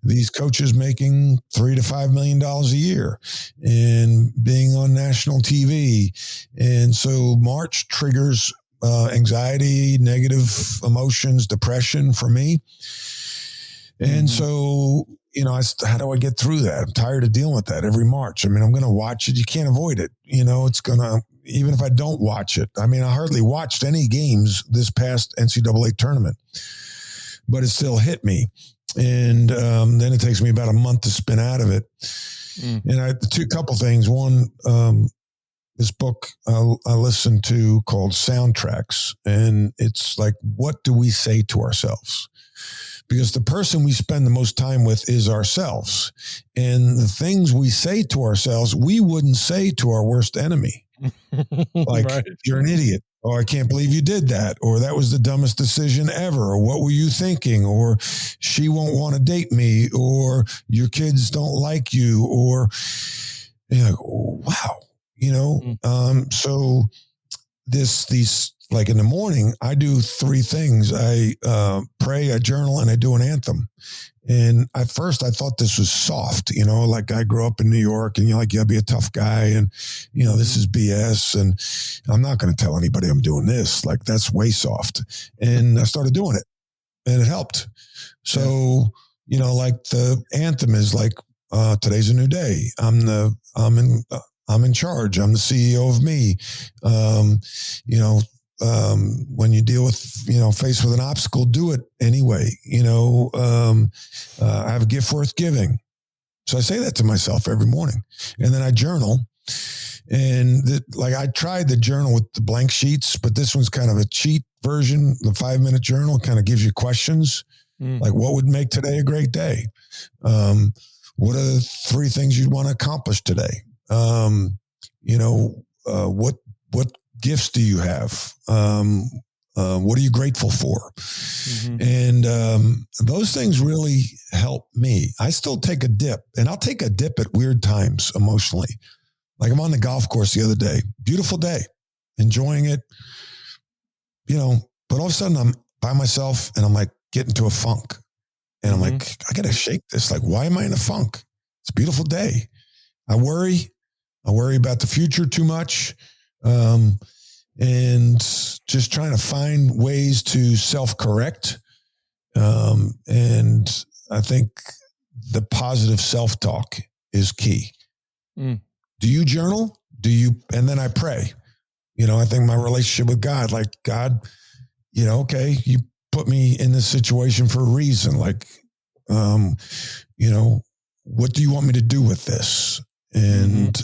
these coaches making $3 to $5 million a year and being on national TV. And so March triggers anxiety, negative emotions, depression for me. And so, how do I get through that? I'm tired of dealing with that every March. I mean, I'm going to watch it. You can't avoid it. It's going to, even if I don't watch it. I mean, I hardly watched any games this past NCAA tournament, but it still hit me. And then it takes me about a month to spin out of it. And couple things. One, this book I listened to called Soundtracks. And it's like, what do we say to ourselves? Because the person we spend the most time with is ourselves. And the things we say to ourselves, we wouldn't say to our worst enemy. Like, right. You're an idiot. Or I can't believe you did that. Or that was the dumbest decision ever. Or what were you thinking? Or she won't want to date me. Or your kids don't like you. Or, like, oh, wow. So these, like in the morning, I do three things. I pray, I journal, and I do an anthem. And at first I thought this was soft, like I grew up in New York and you gotta be a tough guy. And, this is BS. And I'm not going to tell anybody I'm doing this. Like, that's way soft. And I started doing it and it helped. So, like the anthem is like, today's a new day. I'm in charge. I'm the CEO of me. When you deal with, faced with an obstacle, do it anyway. I have a gift worth giving. So I say that to myself every morning. And then I journal. And I tried the journal with the blank sheets, but this one's kind of a cheat version. The 5-minute journal kind of gives you questions. Like, what would make today a great day? What are the 3 things you'd want to accomplish today? What gifts do you have? What are you grateful for? And those things really help me. I still take a dip, and I'll take a dip at weird times emotionally. Like, I'm on the golf course the other day, beautiful day, enjoying it, but all of a sudden I'm by myself and I'm like getting to a funk. And I'm like, I got to shake this. Like, why am I in a funk? It's a beautiful day. I worry about the future too much. And just trying to find ways to self-correct. And I think the positive self-talk is key. Do you journal? And then I pray. I think my relationship with God, like, God, okay, you put me in this situation for a reason. Like, what do you want me to do with this? And,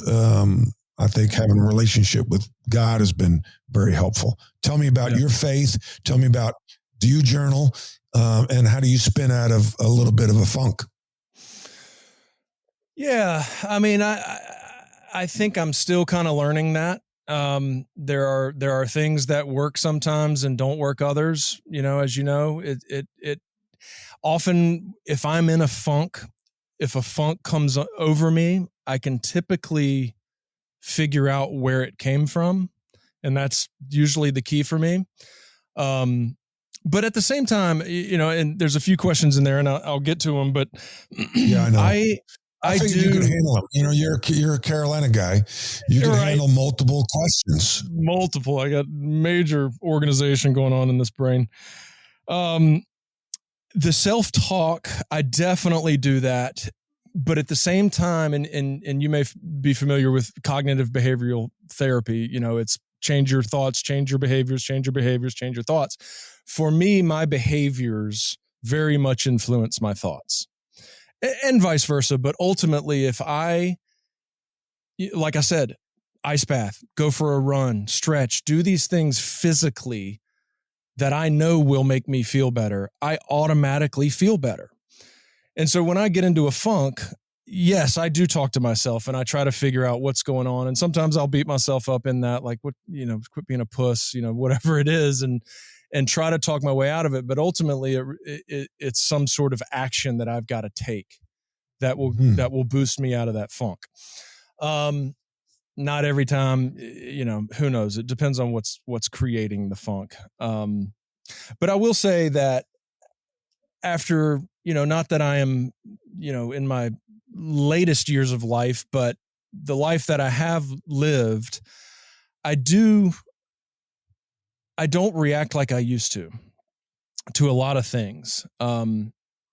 I think having a relationship with God has been very helpful. Tell me about your faith. Tell me about, do you journal? And how do you spin out of a little bit of a funk? Yeah. I mean, I think I'm still kind of learning that. There are things that work sometimes and don't work others, as you know, it often, if I'm in a funk, if a funk comes over me, I can typically figure out where it came from. And that's usually the key for me. But at the same time, and there's a few questions in there and I'll get to them, but yeah, I know. I think do. You can handle them. You're a Carolina guy. You can handle multiple questions. Multiple. I got major organization going on in this brain. The self-talk, I definitely do that. But at the same time, and you may be familiar with cognitive behavioral therapy, it's change your thoughts, change your behaviors, change your behaviors, change your thoughts. For me, my behaviors very much influence my thoughts and vice versa. But ultimately, if like I said, ice bath, go for a run, stretch, do these things physically that I know will make me feel better, I automatically feel better. And so when I get into a funk, yes, I do talk to myself and I try to figure out what's going on. And sometimes I'll beat myself up in that, like, quit being a puss, whatever it is, and try to talk my way out of it. But ultimately it's some sort of action that I've got to take that will boost me out of that funk. not every time, who knows? It depends on what's creating the funk. But I will say that after, not that I am, in my latest years of life, but the life that I have lived, I don't react like I used to a lot of things.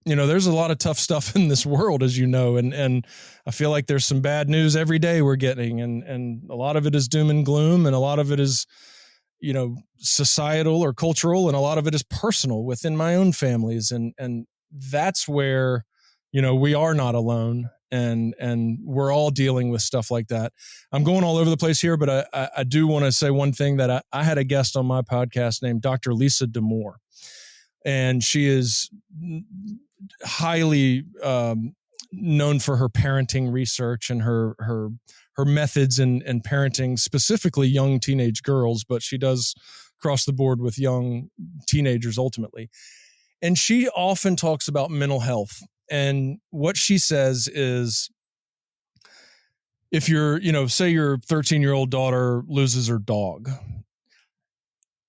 There's a lot of tough stuff in this world, as you know, and I feel like there's some bad news every day we're getting, and a lot of it is doom and gloom, and a lot of it is, societal or cultural, and a lot of it is personal within my own families, and that's where, we are not alone, and we're all dealing with stuff like that. I'm going all over the place here, but I do want to say one thing, that I had a guest on my podcast named Dr. Lisa D'Amour, and she is highly known for her parenting research and her methods in parenting, specifically young teenage girls, but she does cross the board with young teenagers ultimately. And she often talks about mental health. And what she says is, if you're, say your 13-year-old daughter loses her dog,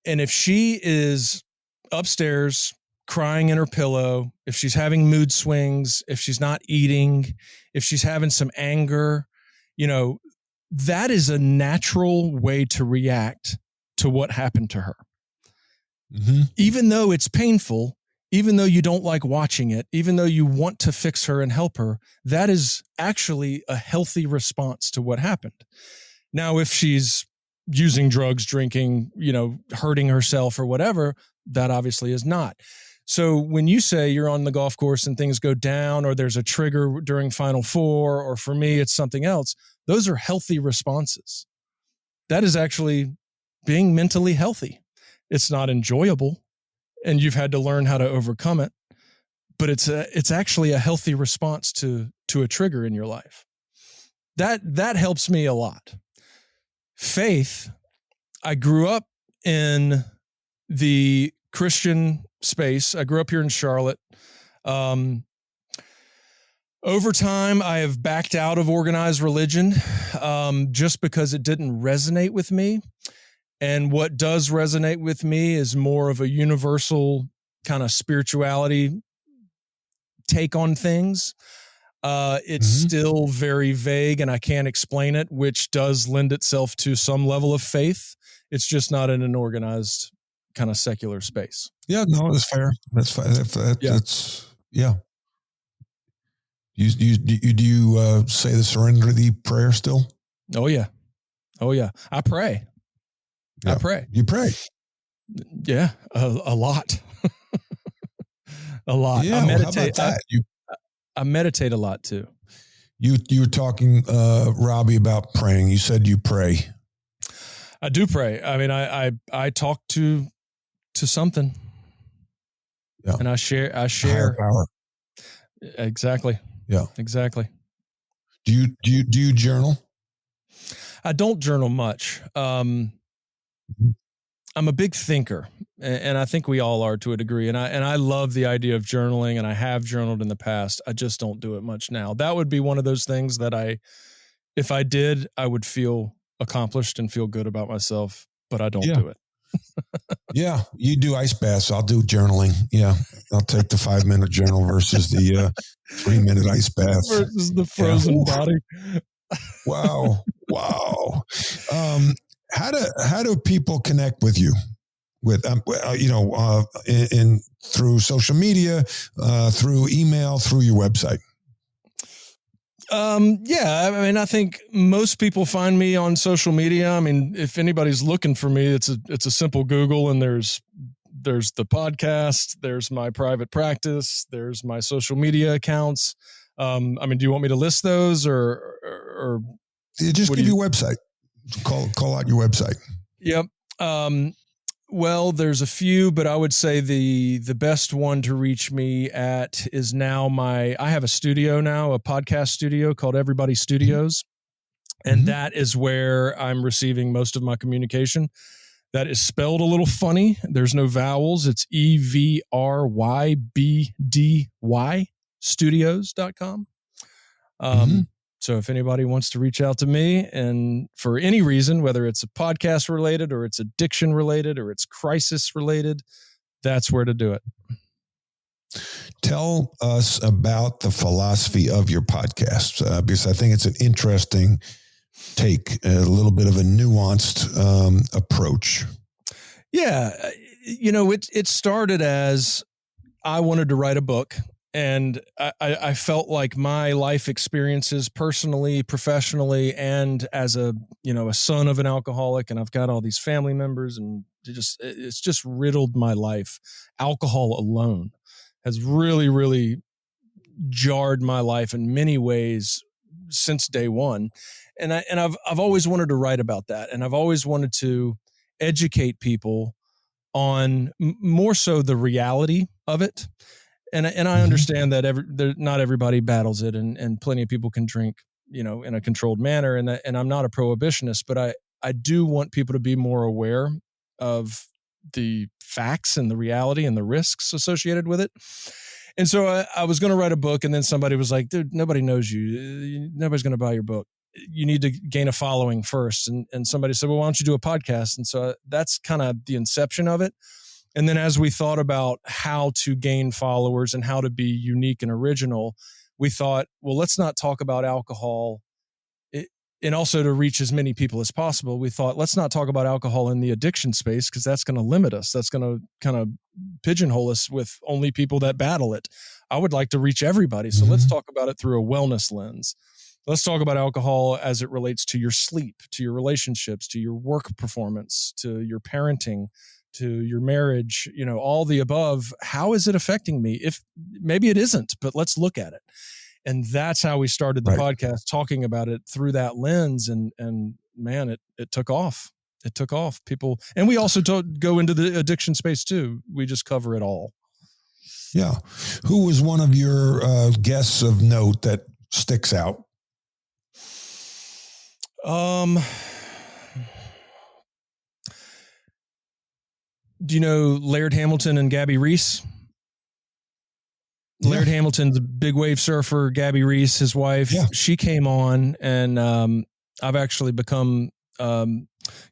and if she is upstairs crying in her pillow, if she's having mood swings, if she's not eating, if she's having some anger, that is a natural way to react to what happened to her. Mm-hmm. Even though it's painful, even though you don't like watching it, even though you want to fix her and help her, that is actually a healthy response to what happened. Now, if she's using drugs, drinking, hurting herself or whatever, that obviously is not. So when you say you're on the golf course and things go down, or there's a trigger during Final Four, or for me, it's something else, those are healthy responses. That is actually being mentally healthy. It's not enjoyable, and you've had to learn how to overcome it, but it's actually a healthy response to a trigger in your life. That helps me a lot. Faith, I grew up in the Christian space. I grew up here in Charlotte. Over time, I have backed out of organized religion just because it didn't resonate with me. And what does resonate with me is more of a universal kind of spirituality take on things. It's still very vague, and I can't explain it, which does lend itself to some level of faith. It's just not in an organized kind of secular space. Yeah, no, that's fair. That's fine. That's yeah. Do you say the serenity prayer still? Oh yeah. I pray. Yeah. I pray. You pray? Yeah, a lot. A lot. Yeah, I meditate. How about that? I meditate a lot too. You were talking, Robbie, about praying. You said you pray. I do pray. I mean, I talk to something, and I share. Higher power. Exactly. Yeah. Exactly. Do you journal? I don't journal much. I'm a big thinker, and I think we all are to a degree. And I love the idea of journaling, and I have journaled in the past. I just don't do it much now. That would be one of those things that if I did, I would feel accomplished and feel good about myself, but I don't do it. Yeah. You do ice baths. I'll do journaling. Yeah. I'll take the 5-minute journal versus the 3-minute ice bath. Versus the frozen body. Wow. How do people connect with you? With through social media, through email, through your website? Yeah, I mean, I think most people find me on social media. I mean, if anybody's looking for me, it's a simple Google, and there's the podcast, there's my private practice, there's my social media accounts. I mean, do you want me to list those or just give your website? Call out your website. Yep. Well, there's a few, but I would say the best one to reach me at is now I have a studio now, a podcast studio called Everybody Studios. And that is where I'm receiving most of my communication. That is spelled a little funny. There's no vowels. It's EVRYBDY studios.com. So if anybody wants to reach out to me and for any reason, whether it's a podcast related or it's addiction related or it's crisis related, that's where to do it. Tell us about the philosophy of your podcast, because I think it's an interesting take, a little bit of a nuanced approach. Yeah. It started as I wanted to write a book, and I felt like my life experiences personally, professionally, and as a son of an alcoholic, and I've got all these family members, and it's just riddled my life. Alcohol alone has really, really jarred my life in many ways since day one. And I've always wanted to write about that. And I've always wanted to educate people on more so the reality of it. And I understand that not everybody battles it, and plenty of people can drink, in a controlled manner. And I'm not a prohibitionist, but I do want people to be more aware of the facts and the reality and the risks associated with it. And so I was going to write a book, and then somebody was like, dude, nobody knows you. Nobody's going to buy your book. You need to gain a following first. And somebody said, well, why don't you do a podcast? And so that's kind of the inception of it. And then as we thought about how to gain followers and how to be unique and original, we thought, well, let's not talk about alcohol. And also to reach as many people as possible, we thought, let's not talk about alcohol in the addiction space, because that's going to limit us. That's going to kind of pigeonhole us with only people that battle it. I would like to reach everybody. So let's talk about it through a wellness lens. Let's talk about alcohol as it relates to your sleep, to your relationships, to your work performance, to your parenting, to your marriage, all the above. How is it affecting me? If maybe it isn't, but let's look at it. And that's how we started the podcast, talking about it through that lens. And man, it took off. It took off. People, and we also go into the addiction space too. We just cover it all. Yeah. Who was one of your guests of note that sticks out? Do you know Laird Hamilton and Gabby Reese? Laird Hamilton's a big wave surfer. Gabby Reese, his wife, she came on, and I've actually become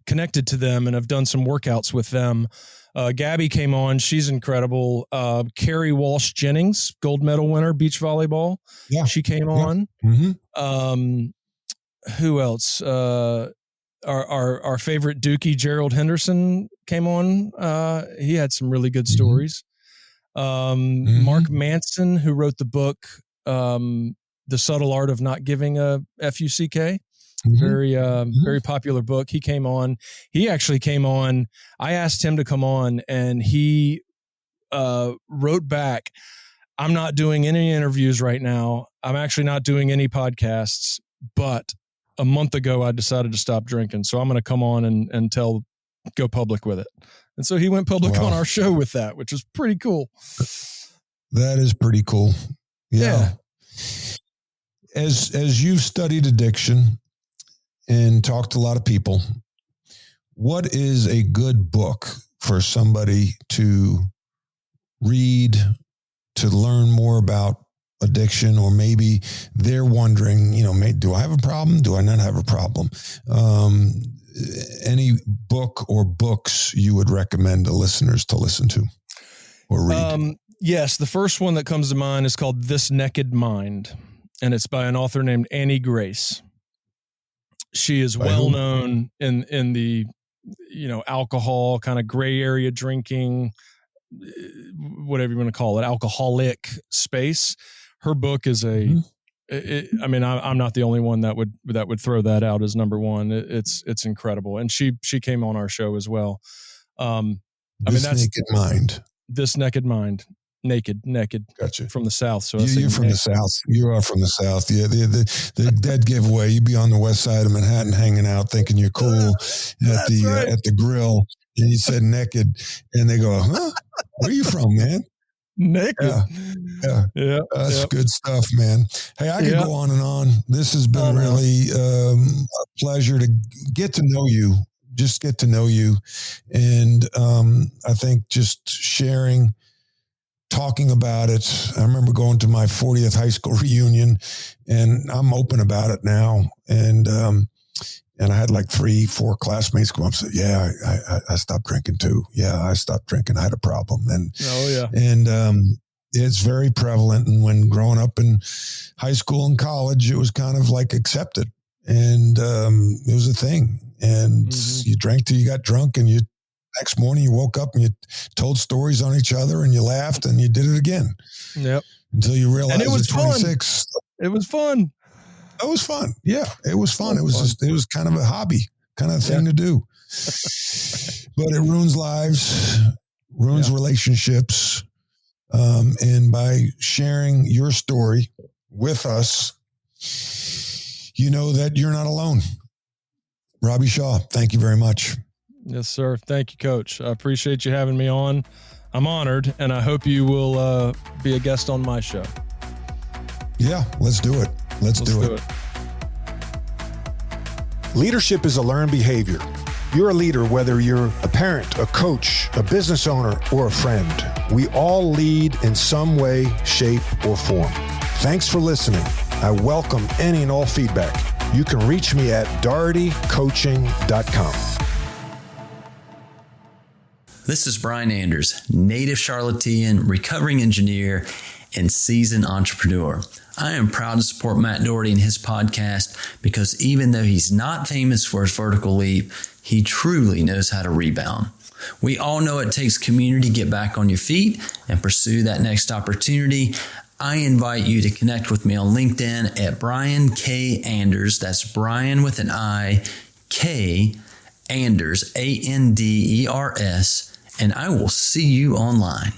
connected to them, and I've done some workouts with them. Gabby came on. She's incredible. Carrie Walsh Jennings, gold medal winner, beach volleyball. Yeah. She came on. Mm-hmm. Who else? Our favorite Dookie, Gerald Henderson, came on. He had some really good stories. Mark Manson, who wrote the book, The Subtle Art of Not Giving a F-U-C-K. Very popular book. He came on. He actually came on. I asked him to come on, and he wrote back, I'm not doing any interviews right now. I'm actually not doing any podcasts, but a month ago I decided to stop drinking. So I'm going to come on and go public with it. And so he went public on our show with that, which was pretty cool. That is pretty cool. Yeah. As you've studied addiction and talked to a lot of people, what is a good book for somebody to read, to learn more about addiction? Or maybe they're wondering, do I have a problem? Do I not have a problem? Any book or books you would recommend to listeners to listen to or read? Yes. The first one that comes to mind is called This Naked Mind, and it's by an author named Annie Grace. She is well known in the, alcohol kind of gray area drinking, whatever you want to call it, alcoholic space. Her book is I'm not the only one that would throw that out as number one. It's incredible. And she came on our show as well. This Naked Mind. Naked. Gotcha. From the South. So you're from the South. You are from the South. Yeah. The dead giveaway. You'd be on the west side of Manhattan hanging out thinking you're cool at the grill. And you said naked, and they go, huh? Where are you from, man? Naked. Yeah. That's good stuff, man. Hey, I could go on and on. This has been really a pleasure to get to know you, and I think just sharing talking about it. I remember going to my 40th high school reunion, and I'm open about it now. And I had like 3-4 classmates come up and say, yeah, I stopped drinking too. Yeah, I stopped drinking. I had a problem. And, it's very prevalent. And when growing up in high school and college, it was kind of like accepted. And it was a thing. And you drank till you got drunk, and next morning you woke up and you told stories on each other and you laughed and you did it again. Yep. Until you realized and it was 26. Fun. It was fun. It was fun. Yeah, it was fun. It was kind of a hobby kind of thing to do. But it ruins lives, ruins relationships. And by sharing your story with us, you know that you're not alone. Robbie Shaw, thank you very much. Yes, sir. Thank you, Coach. I appreciate you having me on. I'm honored, and I hope you will be a guest on my show. Yeah, let's do it. Let's do it. Leadership is a learned behavior. You're a leader, whether you're a parent, a coach, a business owner, or a friend. We all lead in some way, shape, or form. Thanks for listening. I welcome any and all feedback. You can reach me at dohertycoaching.com. This is Brian Anders, native Charlottean, recovering engineer, and seasoned entrepreneur. I am proud to support Matt Doherty and his podcast because even though he's not famous for his vertical leap, he truly knows how to rebound. We all know it takes community to get back on your feet and pursue that next opportunity. I invite you to connect with me on LinkedIn at Brian K. Anders. That's Brian with an I, K. Anders, Anders, and I will see you online.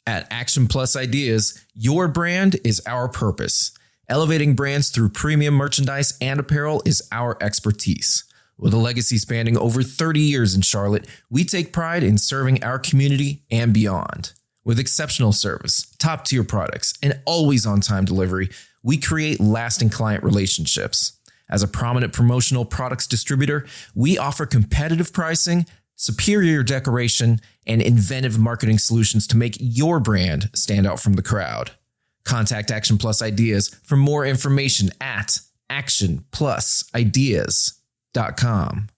At Action Plus Ideas, your brand is our purpose. Elevating brands through premium merchandise and apparel is our expertise. With a legacy spanning over 30 years in Charlotte, we take pride in serving our community and beyond. With exceptional service, top-tier products, and always on-time delivery, we create lasting client relationships. As a prominent promotional products distributor, we offer competitive pricing, superior decoration, and inventive marketing solutions to make your brand stand out from the crowd. Contact Action Plus Ideas for more information at actionplusideas.com.